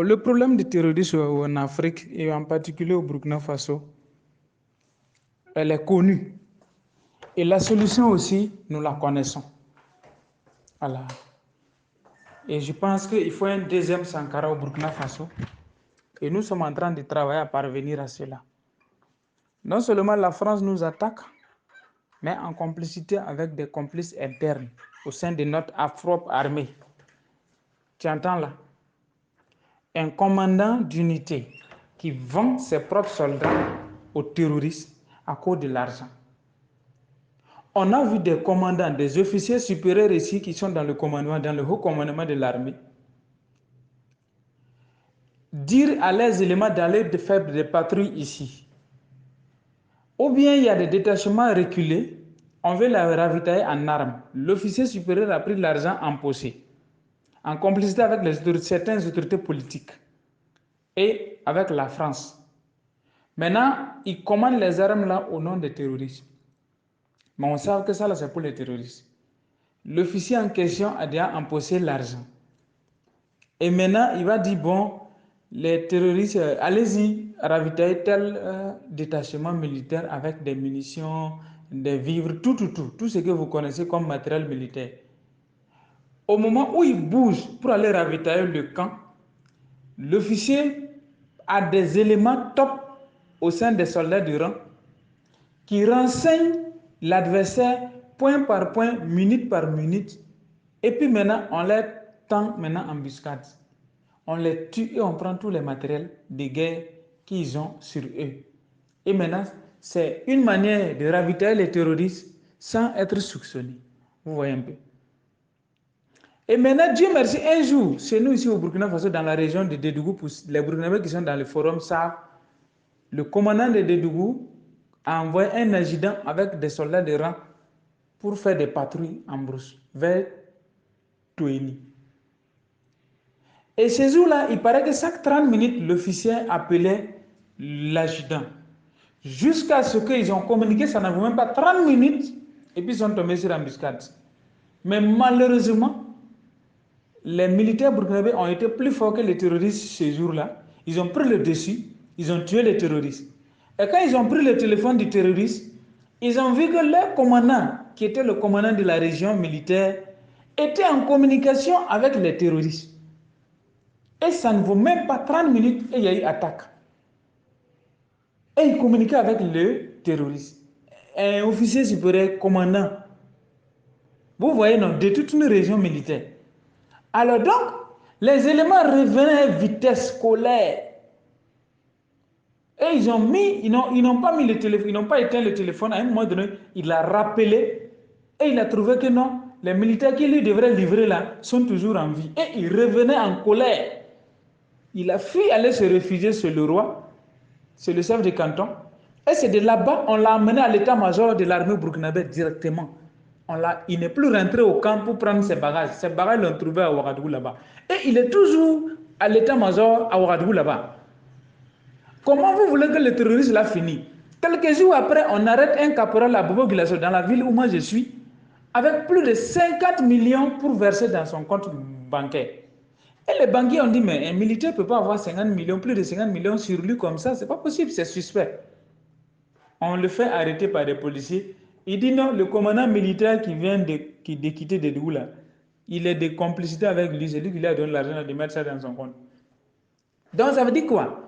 Le problème du terrorisme en Afrique et en particulier au Burkina Faso, elle est connue. Et la solution aussi, nous la connaissons. Voilà. Et je pense qu'il faut un deuxième Sankara au Burkina Faso. Et nous sommes en train de travailler à parvenir à cela. Non seulement la France nous attaque, mais en complicité avec des complices internes au sein de notre propre armée. Tu entends là? Un commandant d'unité qui vend ses propres soldats aux terroristes à cause de l'argent. On a vu des commandants, des officiers supérieurs ici qui sont dans le commandement, dans le haut commandement de l'armée, dire à leurs éléments d'aller faire des patrouilles ici. Ou bien il y a des détachements reculés, on veut la ravitailler en armes. L'officier supérieur a pris l'argent en possé, en complicité avec certaines autorités politiques et avec la France. Maintenant, ils commandent les armes là au nom des terroristes. Mais on sait que ça là, c'est pour les terroristes. L'officier en question a déjà empossé l'argent. Et maintenant, il va dire, bon, les terroristes, allez-y, ravitailler tel détachement militaire avec des munitions, des vivres, tout ce que vous connaissez comme matériel militaire. Au moment où il bouge pour aller ravitailler le camp, l'officier a des éléments top au sein des soldats du rang qui renseignent l'adversaire point par point, minute par minute. Et puis maintenant, on les tend maintenant en embuscade. On les tue et on prend tous les matériels de guerre qu'ils ont sur eux. Et maintenant, c'est une manière de ravitailler les terroristes sans être soupçonné. Vous voyez un peu. Et maintenant, Dieu merci, un jour, chez nous ici au Burkina Faso, dans la région de Dédougou, pour les Burkinabés qui sont dans le forum savent, le commandant de Dédougou a envoyé un adjudant avec des soldats de rang pour faire des patrouilles en brousse vers Touéni. Et ces jours-là, il paraît que chaque 30 minutes, l'officier appelait l'adjudant. Jusqu'à ce qu'ils ont communiqué, ça n'a même pas 30 minutes, et puis ils sont tombés sur l'embuscade. Mais malheureusement, les militaires burkinabés ont été plus forts que les terroristes ces jours-là. Ils ont pris le dessus, ils ont tué les terroristes. Et quand ils ont pris le téléphone du terroriste, ils ont vu que leur commandant, qui était le commandant de la région militaire, était en communication avec les terroristes. Et ça ne vaut même pas 30 minutes et il y a eu attaque. Et il communiquait avec le terroriste. Un officier supérieur, commandant. Vous voyez, non, de toute une région militaire. Alors donc, les éléments revenaient à vitesse scolaire. Et ils n'ont pas mis le téléphone, ils n'ont pas éteint le téléphone. À un moment donné, il a rappelé et il a trouvé que non, les militaires qui lui devraient livrer là sont toujours en vie. Et il revenait en colère. Il a fui aller se réfugier chez le roi, c'est le chef de canton. Et c'est de là-bas, on l'a amené à l'état-major de l'armée burkinabé directement. Il n'est plus rentré au camp pour prendre ses bagages. Ses bagages l'ont trouvé à Ouagadougou là-bas. Et il est toujours à l'état-major à Ouagadougou là-bas. Comment vous voulez que le terroriste l'a fini? Quelques jours après, on arrête un caporal à Bobo-Guilasso dans la ville où moi je suis, avec plus de 50 millions pour verser dans son compte bancaire. Et les banquiers ont dit, mais un militaire ne peut pas avoir 50 millions, plus de 50 millions sur lui comme ça, c'est pas possible, c'est suspect. On le fait arrêter par des policiers. Il dit non, le commandant militaire qui vient de quitter Dédougou là, il est de complicité avec lui, c'est lui qui lui a donné l'argent de mettre ça dans son compte. Donc ça veut dire quoi?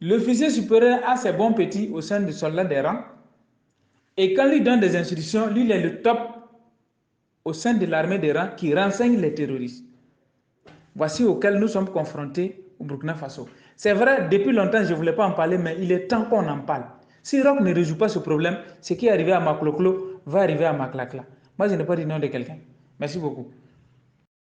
L'officier supérieur a ses bons petits au sein des soldats des rangs. Et quand lui donne des instructions, lui il est le top au sein de l'armée des rangs qui renseigne les terroristes. Voici auquel nous sommes confrontés au Burkina Faso. C'est vrai, depuis longtemps, je ne voulais pas en parler, mais il est temps qu'on en parle. Si Rock ne résout pas ce problème, ce qui est arrivé à Makloklo va arriver à Maklakla. Moi, je n'ai pas dit non de quelqu'un. Merci beaucoup.